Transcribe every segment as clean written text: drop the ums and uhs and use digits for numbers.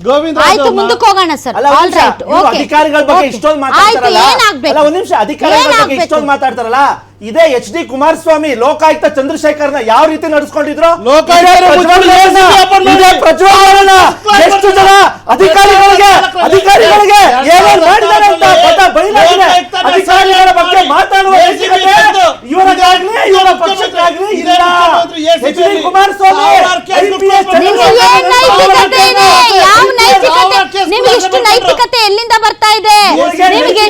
ಗೋವಿಂದ ಆಯ್ತು ಮುಂದಕ್ಕೆ ಹೋಗೋಣ ಸರ್. All right, okay. ಅಧಿಕಾರಿಗಳ ಬಗ್ಗೆ ಇಷ್ಟೊಂದು ಮಾತಾಡ್ತಾರಲ್ಲ, ಒಂದು ನಿಮಿಷ, ಅಧಿಕಾರಿಗಳ ಬಗ್ಗೆ ಇಷ್ಟೊಂದು ಮಾತಾಡ್ತಾರಲ್ಲ, ಇದೇ HD ಕುಮಾರಸ್ವಾಮಿ ಲೋಕಾಯುಕ್ತ ಚಂದ್ರಶೇಖರ್ನ ಯಾವ ರೀತಿ ನಡೆಸ್ಕೊಂಡಿದ್ರು? ಪ್ರಜ್ವಲನ ಎಷ್ಟು ಜನ ಅಧಿಕಾರಿಗಳಿಗೆ ಏನೇನು ಮಾಡಿದ್ದಾರೆ ಅಂತ ಬಯಲಾಗಿದೆ. ಅಧಿಕಾರಿಗಳ ಬಗ್ಗೆ ಮಾತಾಡುವ ಇವರಾಗ್ಲಿ ಇವರ ಪಕ್ಷಕ್ಕಾಗ್ಲಿ ಇಲ್ಲ. HD ಕುಮಾರಸ್ವಾಮಿ ನಿಮಗೆ ಇಷ್ಟು ನೈತಿಕತೆ ಎಲ್ಲಿಂದ ಬರ್ತಾ ಇದೆ? ನಿಮಗೆ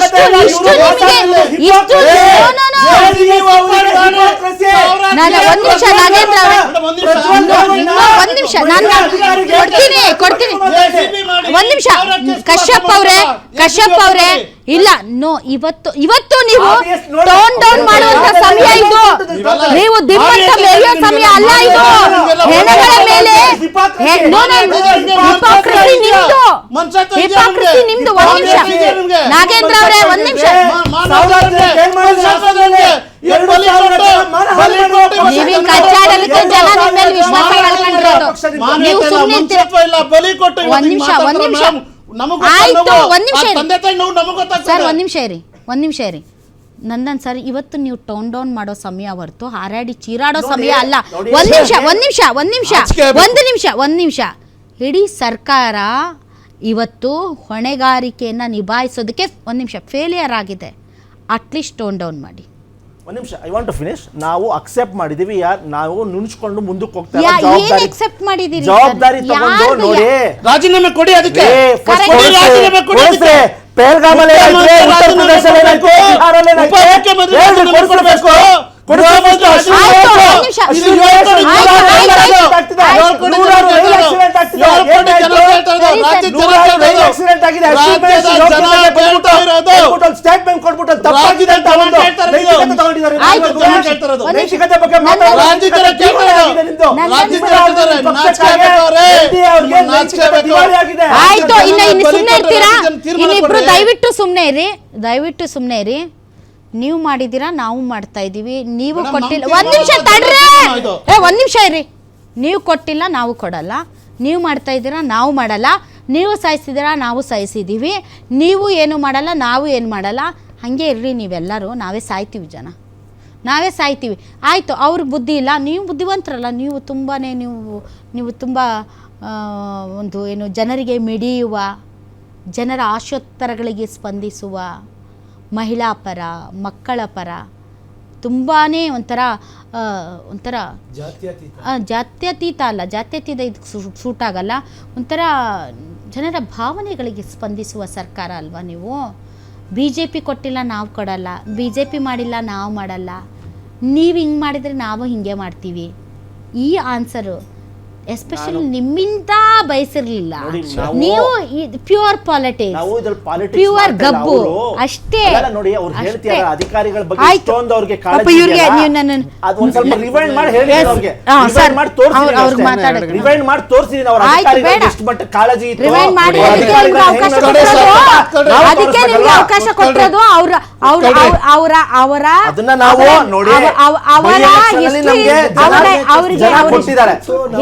ನಾನು ಒಂದ್ ನಿಮಿಷ ನಾಗೇಂದ್ರ ಒಂದ್ ನಿಮಿಷ ನಾನು ಕೊಡ್ತೀನಿ ಒಂದ್ ನಿಮಿಷ. ಕಶ್ಯಪ್ ಅವರೇ ಇಲ್ಲ, ನೋ, ಇವತ್ತು ನೀವು ಟೋನ್ ಡೌನ್ ಮಾಡುವಂತ ಸಮಯ ಇದು. ನೀವು ದಿಮ್ಮತ್ತ ಮೇಲೆಯೋ ಸಮಯ ಅಲ್ಲ ಇದು. ಹೆಣಗಳ ಮೇಲೆ ಹಿಪೋಕ್ರಸಿ ನಿಮ್ದು. ಒಂದ್ ನಿಮಿಷ ನಾಗೇಂದ್ರ ಅವರೇ, ಒಂದ್ ನಿಮಿಷ. ನೀವು ಕಚ್ಚಾಡಲಿಕ್ಕೆ ಜನ ನಿಮ್ಮ ಮೇಲೆ ವಿಶ್ವಾಸ ಕಳ್ಕೊಂಡಿರೋದು. ನೀವು ಸುಮ್ಮನೆ ಒಂದ್ ನಿಮಿಷ ಆಯ್ತು, ಒಂದ್ ನಿಮಿಷ ಇರಿ ನಂದನ್ ಸರ್. ಇವತ್ತು ನೀವು ಟೋನ್ ಡೌನ್ ಮಾಡೋ ಸಮಯ ಹೊರತು ಹಾರಾಡಿ ಚೀರಾಡೋ ಸಮಯ ಅಲ್ಲ. ಒಂದ್ ನಿಮಿಷ. ಇಡೀ ಸರ್ಕಾರ ಇವತ್ತು ಹೊಣೆಗಾರಿಕೆಯನ್ನು ನಿಭಾಯಿಸೋದಕ್ಕೆ ಒಂದ್ ನಿಮಿಷ ಫೇಲಿಯರ್ ಆಗಿದೆ. ಅಟ್ಲೀಸ್ಟ್ ಟೋನ್ ಡೌನ್ ಮಾಡಿ. ಒಂದ್ ನಿಮಿಷ, ಐ ವಾಂಟ್ ಟು ಫಿನಿಶ್. ನಾವು ಅಕ್ಸೆಪ್ಟ್ ಮಾಡಿದೀವಿ, ನಾವು ನುಣಿಸ್ಕೊಂಡು ಮುಂದಕ್ಕೆ ಹೋಗ್ತಾ ಜವಾಬ್ದಾರಿ ತಗೊಂಡು ನೋಡಿ. ರಾಜೀನಾಮೆ ಕೊಡಿ, ಅದಕ್ಕೆ ಪೆಹಲ್ಗಾಮಲ್ಲಿ ಉತ್ತರ ಪ್ರದೇಶದಲ್ಲಿ ಸ್ಟೇಟ್ಮೆಂಟ್ ಕೊಟ್ಬಿಟ್ಟು ತಪ್ಪಾಗಿದೆ ಅಂತ ನೈತಿಕತೆ ಬಗ್ಗೆ ಆಯ್ತು. ಇನ್ನು ಸುಮ್ಮನೆ ಇರ್ತೀರಾ? ಇನ್ನಿಬ್ರು ದಯವಿಟ್ಟು ಸುಮ್ಮನೆ ಇರಿ. ನೀವು ಮಾಡಿದ್ದೀರಾ, ನಾವು ಮಾಡ್ತಾ ಇದ್ದೀವಿ. ನೀವು ಕೊಟ್ಟಿಲ್ಲ, ಒಂದ್ ನಿಮಿಷ ಇರಿ. ನೀವು ಕೊಟ್ಟಿಲ್ಲ, ನಾವು ಕೊಡಲ್ಲ. ನೀವು ಮಾಡ್ತಾ ಇದ್ದೀರಾ, ನಾವು ಮಾಡಲ್ಲ. ನೀವು ಸಾಯಿಸಿದ್ದೀರಾ, ನಾವು ಸಾಯಿಸಿದ್ದೀವಿ. ನೀವು ಏನು ಮಾಡಲ್ಲ, ನಾವು ಏನು ಮಾಡಲ್ಲ. ಹಾಗೆ ಇರ್ರಿ ನೀವೆಲ್ಲರೂ. ನಾವೇ ಸಾಯ್ತೀವಿ, ಆಯಿತು. ಅವ್ರಿಗೆ ಬುದ್ಧಿ ಇಲ್ಲ, ನೀವು ಬುದ್ಧಿವಂತರಲ್ಲ. ನೀವು ತುಂಬಾ ನೀವು ತುಂಬ ಒಂದು ಏನು ಜನರಿಗೆ ಮಿಡಿಯುವ, ಜನರ ಆಶೋತ್ತರಗಳಿಗೆ ಸ್ಪಂದಿಸುವ, ಮಹಿಳಾ ಪರ, ಮಕ್ಕಳ ಪರ, ತುಂಬಾ ಒಂಥರ ಜಾತ್ಯತೀತ ಅಲ್ಲ, ಜಾತ್ಯತೀತ ಇದಕ್ಕೆ ಸೂಟ್ ಆಗಲ್ಲ. ಒಂಥರ ಜನರ ಭಾವನೆಗಳಿಗೆ ಸ್ಪಂದಿಸುವ ಸರ್ಕಾರ ಅಲ್ವಾ ನೀವು? BJP ಕೊಟ್ಟಿಲ್ಲ, ನಾವು ಕೊಡಲ್ಲ. BJP ಮಾಡಿಲ್ಲ, ನಾವು ಮಾಡಲ್ಲ. ನೀವು ಹಿಂಗೆ ಮಾಡಿದರೆ ನಾವು ಹಿಂಗೆ ಮಾಡ್ತೀವಿ. ಈ ಆನ್ಸರು ಎಸ್ಪೆಷಲಿ ನಿಮ್ಮಿಂದ ಬಯಸಿರ್ಲಿಲ್ಲ. ನೀವು ಪ್ಯೂರ್ ಪಾಲಿಟಿಕ್ಸ್, ಪ್ಯೂರ್ ಗಬ್ಬು ಅಷ್ಟೇ. ಅದಕ್ಕೆ ನಿಮ್ಗೆ ಅವಕಾಶ ಕೊಟ್ಟಿರೋದು. ಅವರ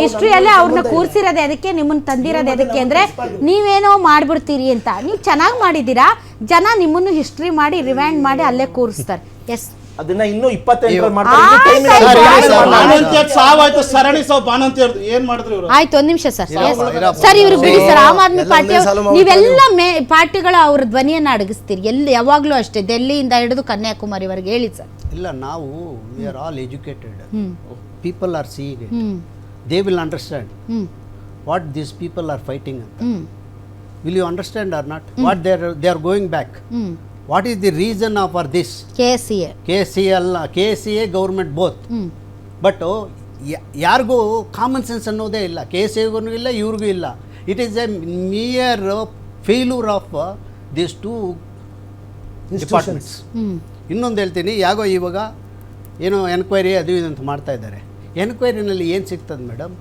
ಹಿಸ್ಟ್ರಿಯಲ್ಲೇ ಅವ್ರನ್ನ ಕೂರಿಸಿರೋದೆ ಅದಕ್ಕೆ, ನಿಮ್ಮನ್ನ ತಂದಿರೋದೆ ಅದಕ್ಕೆ ಅಂದ್ರೆ ನೀವೇನೋ ಮಾಡ್ಬಿಡ್ತೀರಿ ಅಂತ. ನೀವು ಚೆನ್ನಾಗಿ ಮಾಡಿದ್ದೀರಾ. ಜನ ನಿಮ್ಮನ್ನು ಹಿಸ್ಟ್ರಿ ಮಾಡಿ ರಿವೈಂಡ್ ಮಾಡಿ ಅಲ್ಲೇ ಕೂರಿಸ್ತಾರೆ. ಎಸ್, ಅದನ್ನ ಇನ್ನೂ 28 ಆಯ್ತು. ಒಂದ್ ನಿಮಿಷ ಸರ್. ಇವ್ರು ಬಿಡಿ ಸರ್. ಆಮ್ ಆದ್ಮಿ ಪಾರ್ಟಿ ನೀವೆಲ್ಲ ಪಾರ್ಟಿಗಳ ಅವ್ರ ಧ್ವನಿಯನ್ನ ಅಡಗಿಸ್ತೀರಿ ಯಾವಾಗ್ಲೂ ಅಷ್ಟೇ, ಡೆಲ್ಲಿಯಿಂದ ಹಿಡಿದು ಕನ್ಯಾಕುಮಾರಿವರೆಗೆ. ಹೇಳಿ ಸರ್. ಇಲ್ಲ, ನಾವು we are all educated. People are seeing it. They will understand what these people are fighting. Will you understand or not? What they are going back. What is the reason for this? KCA government both. But ಯಾರಿಗೂ common sense ಅನ್ನೋದೇ ಇಲ್ಲ. KCAಗೂ ಇಲ್ಲ, ಇವ್ರಿಗೂ ಇಲ್ಲ. It is a mere failure of these two departments. ಇನ್ನೊಂದು ಹೇಳ್ತೀನಿ, ಯಾಗೋ ಇವಾಗ ಏನೋ ಎನ್ಕ್ವೈರಿ ಅದು ಇದು ಅಂತ ಮಾಡ್ತಾ ಇದ್ದಾರೆ. ಎನ್ಕ್ವೈರಿನಲ್ಲಿ ಏನು ಸಿಗ್ತದೆ ಮೇಡಮ್?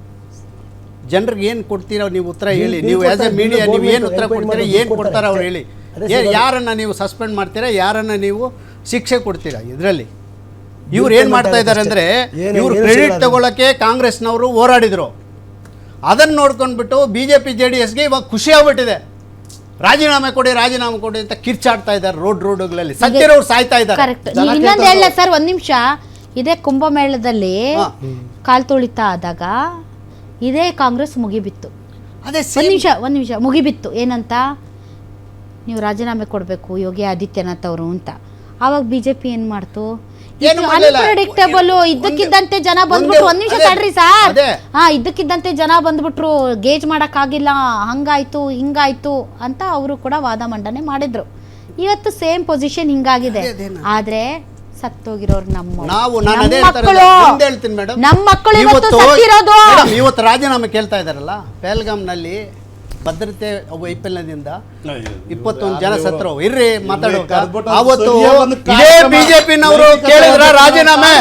ಜನರಿಗೆ ಏನು ಕೊಡ್ತೀರೋ ನೀವು ಉತ್ತರ ಹೇಳಿ. ನೀವು ಆ್ಯಸ್ ಎ ಮೀಡಿಯಾ ನೀವು ಏನು ಉತ್ತರ ಕೊಡ್ತೀರಾ, ಏನು ಕೊಡ್ತಾರೆ ಅವ್ರು ಹೇಳಿ. ಯಾರನ್ನು ನೀವು ಸಸ್ಪೆಂಡ್ ಮಾಡ್ತೀರಾ, ಯಾರನ್ನು ನೀವು ಶಿಕ್ಷೆ ಕೊಡ್ತೀರಾ? ಇದರಲ್ಲಿ ಇವ್ರು ಏನು ಮಾಡ್ತಾ ಇದ್ದಾರೆ ಅಂದರೆ, ಇವರು ಕ್ರೆಡಿಟ್ ತಗೊಳ್ಳೋಕ್ಕೆ ಕಾಂಗ್ರೆಸ್ನವರು ಹೋರಾಡಿದರು. ಅದನ್ನು ನೋಡ್ಕೊಂಡ್ಬಿಟ್ಟು BJP JDSಗೆ ಇವಾಗ ಖುಷಿ ಆಗ್ಬಿಟ್ಟಿದೆ. ರಾಜೀನಾಮೆ ಕೊಡಿ ಅಂತ ಕಿರ್ಚಾಡ್ತಾ ಇದ್ದಾರೆ ರೋಡ್ಗಳಲ್ಲಿ. ಸತ್ತಿರೋರು ಸಾಯ್ತಾ ಇದ್ದಾರೆ. ಕರೆಕ್ಟ್. ಇನ್ನೊಂದು ಹೇಳ ಸರ್, ಒಂದು ನಿಮಿಷ. ಇದೇ ಕುಂಭಮೇಳದಲ್ಲಿ ಕಾಲ್ ತುಳಿತ ಆದಾಗ ಇದೇ ಕಾಂಗ್ರೆಸ್ ಮುಗಿಬಿತ್ತು. ಅದೇ ಒಂದು ನಿಮಿಷ ಮುಗಿಬಿತ್ತು. ಏನಂತ, ನೀವು ರಾಜೀನಾಮೆ ಕೊಡಬೇಕು ಯೋಗಿ ಆದಿತ್ಯನಾಥ್ ಅವರು ಅಂತ. ಆವಾಗ BJP ಏನು ಮಾಡ್ತು? ಅನ್ಪ್ರೆಡಿಕ್ಟಬಲ್. ಇದ್ದಕ್ಕಿದ್ದಂತೆ ಜನ ಬಂದ್ಬಿಟ್ರು. ಒಂದ್ ನಿಮಿಷ ತಡ್ರಿ ಸರ್. ಇದ್ದಕ್ಕಿದ್ದಂತೆ ಜನ ಬಂದ್ಬಿಟ್ರು, ಗೇಜ್ ಮಾಡಕ್ಕಾಗಿಲ್ಲ, ಹಂಗಾಯ್ತು ಹಿಂಗಾಯ್ತು ಅಂತ ಅವರು ಕೂಡ ವಾದ ಮಂಡನೆ ಮಾಡಿದ್ರು. ಇವತ್ತು ಸೇಮ್ ಪೊಸಿಷನ್ ಹಿಂಗಾಗಿದೆ. ಆದ್ರೆ ಸತ್ತೋಗಿರೋರು ನಮ್ಮ ಮಕ್ಕಳು ಇವತ್ತು ರಾಜೀನಾಮೆ ಕೇಳ್ತಾ ಇದಾರಲ್ಲ. ಪಹಲ್ಗಾಮ್ನಲ್ಲಿ ಭದ್ರತೆ ವೈಫಲ್ಯದಿಂದ 21 ಜನ ಸತ್ರು. ಇರ್ರಿ ಮಾತಾಡೋ. ಅವತ್ತು ಇದೇ ಬಿಜೆಪಿನವರು ಕೇಳಿದ್ರ ರಾಜೀನಾಮೆ?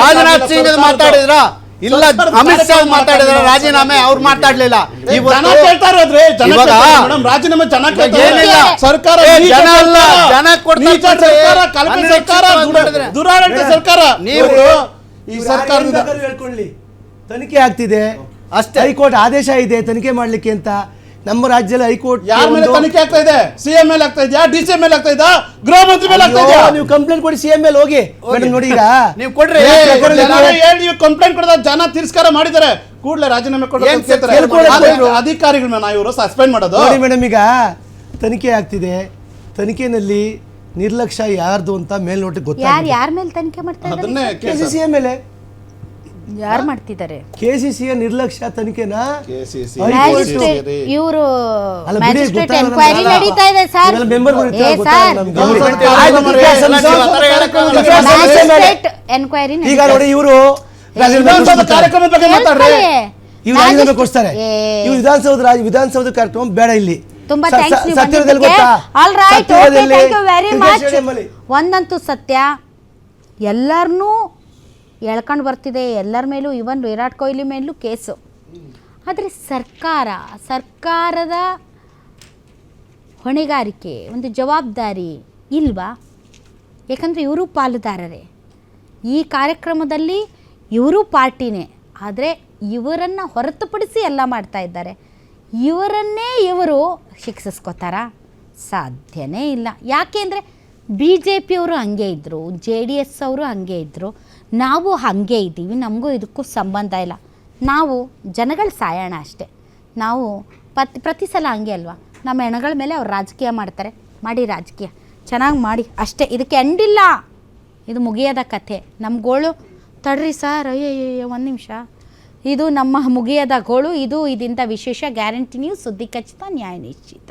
ರಾಜನಾಥ್ ಸಿಂಗ್ ಮಾತಾಡಿದ್ರ? ಇಲ್ಲ ಅಮಿತ್ ಶಾ ಮಾತಾಡಿದ್ರ ರಾಜೀನಾಮೆ? ಅವ್ರು ಮಾತಾಡ್ಲಿಲ್ಲ. ರಾಜೀನಾಮೆ ಸರ್ಕಾರ ದುರಾಡಳಿತ ಸರ್ಕಾರ. ನೀವು ಈ ಸರ್ಕಾರದಿಂದ ಹೇಳ್ಕೊಳ್ಳಿ, ತನಿಖೆ ಆಗ್ತಿದೆ ಅಷ್ಟೇ. ಹೈಕೋರ್ಟ್ ಆದೇಶ ಇದೆ ತನಿಖೆ ಮಾಡ್ಲಿಕ್ಕೆ ಅಂತ. ನಮ್ಮ ರಾಜ್ಯದಲ್ಲಿ ಹೈಕೋರ್ಟ್ ಯಾರ ಮೇಲೆ ತನಿಖೆ ಆಗ್ತಾ ಇದೆ? ಸಿಎಂ ಮೇಲೆ ಆಗ್ತಾ ಇದೆಯಾ? DCM ಮೇಲೆ ಆಗ್ತಾ ಇದೆಯಾ? ಗೃಹ ಮಂತ್ರಿ ಮೇಲೆ ಆಗ್ತಾ ಇದೆಯಾ? ನೀವು ಕಂಪ್ಲೇಂಟ್ ಕೊಡಿ, CM ಮೇಲೆ ಹೋಗಿ. ನೋಡಿ ಈಗ ನೀವು ಕೊಡ್ರಿ. ನೀವು ಕಂಪ್ಲೇಂಟ್ ಕೊಡದ ಜನ ತಿರಸ್ಕಾರ ಮಾಡಿದ್ದಾರೆ. ಕೂಡಲೇ ರಾಜೀನಾಮೆ ಕೊಡಬೇಕು. ಅಧಿಕಾರಿಗಳನ್ನ ನಾವು ಇವರು ಸಸ್ಪೆಂಡ್ ಮಾಡೋದು. ನೋಡಿ ಮೇಡಮ್, ಈಗ ತನಿಖೆ ಆಗ್ತಿದೆ. ತನಿಖೆನಲ್ಲಿ ನಿರ್ಲಕ್ಷ್ಯ ಯಾರ್ದು ಅಂತ ಮೇಲ್ನೋಟಕ್ಕೆ ಗೊತ್ತಾಗ ಯಾರ ಮೇಲೆ ತನಿಖೆ ಮಾಡ್ತಾ ಇದ್ದಾರೆ? ಅದನ್ನೇ KCCA ಮೇಲೆ ಯಾರು ಮಾಡ್ತಿದ್ದಾರೆ? KCCA ನಿರ್ಲಕ್ಷ್ಯ ತನಿಖೆನ ಇವರು ಮ್ಯಾಜಿಸ್ಟ್ರೇಟ್ ಎನ್ಕ್ವೈರಿ ನಡೀತಾ ಇದೆ ಸರ್. ಎನ್ಕ್ವೈರಿ ಈಗ ನೋಡಿ, ಇವರು ಕಾರ್ಯಕ್ರಮದ ಬಗ್ಗೆ ಮಾತಾಡ್ರಿ. ಇವ್ರು ರಾಜೀನಾಮೆ ಕೊಡ್ತಾರೆ. ಇವ್ರು ವಿಧಾನಸೌಧ ಕಾರ್ಯಕ್ರಮ ಬೇಡ ಇಲ್ಲಿ. ತುಂಬಾ thanks. All right, thank you very much. ಒಂದಂತೂ ಸತ್ಯ, ಎಲ್ಲರನ್ನೂ ಎಳ್ಕೊಂಡು ಬರ್ತಿದೆ. ಎಲ್ಲರ ಮೇಲೂ, ಇವನ್ ವಿರಾಟ್ ಕೊಹ್ಲಿ ಮೇಲೂ ಕೇಸು. ಆದರೆ ಸರ್ಕಾರದ ಹೊಣೆಗಾರಿಕೆ, ಒಂದು ಜವಾಬ್ದಾರಿ ಇಲ್ವಾ? ಯಾಕಂದರೆ ಇವರು ಪಾಲುದಾರರೇ, ಈ ಕಾರ್ಯಕ್ರಮದಲ್ಲಿ ಇವರು ಪಾರ್ಟಿನೇ. ಆದರೆ ಇವರನ್ನು ಹೊರತುಪಡಿಸಿ ಎಲ್ಲ ಮಾಡ್ತಾ ಇದ್ದಾರೆ. ಇವರನ್ನೇ ಇವರು ಶಿಕ್ಷಿಸ್ಕೋತಾರಾ? ಸಾಧ್ಯನೇ ಇಲ್ಲ. ಯಾಕೆಂದರೆ BJP ಅವರು ಹಂಗೆ ಇದ್ದರು, JDS ಅವರು ಹಂಗೆ ಇದ್ದರು, ನಾವು ಹಾಗೆ ಇದ್ದೀವಿ. ನಮಗೂ ಇದಕ್ಕೂ ಸಂಬಂಧ ಇಲ್ಲ. ನಾವು ಜನಗಳು ಸಾಯೋಣ ಅಷ್ಟೇ. ನಾವು ಪ್ರತಿ ಸಲ ಹಂಗೆ ಅಲ್ವಾ? ನಮ್ಮ ಹೆಣಗಳ ಮೇಲೆ ಅವ್ರು ರಾಜಕೀಯ ಮಾಡ್ತಾರೆ. ಮಾಡಿ ರಾಜಕೀಯ ಚೆನ್ನಾಗಿ ಮಾಡಿ ಅಷ್ಟೇ. ಇದಕ್ಕೆ ಎಂಡಿಲ್ಲ. ಇದು ಮುಗಿಯೋದ ಕಥೆ. ನಮ್ಮ ಗೋಳು ತಡ್ರಿ ಸರ್. ಅಯ್ಯಯ್ಯ ಒಂದು ನಿಮಿಷ. ಇದು ನಮ್ಮ ಮುಗಿಯೋದ ಗೋಳು. ಇದು ಇದರಿಂದ ವಿಶೇಷ ಗ್ಯಾರಂಟಿ ನ್ಯೂಸ್, ಸುದ್ದಿ ಖಚಿತ, ನ್ಯಾಯ ನಿಶ್ಚಿತ.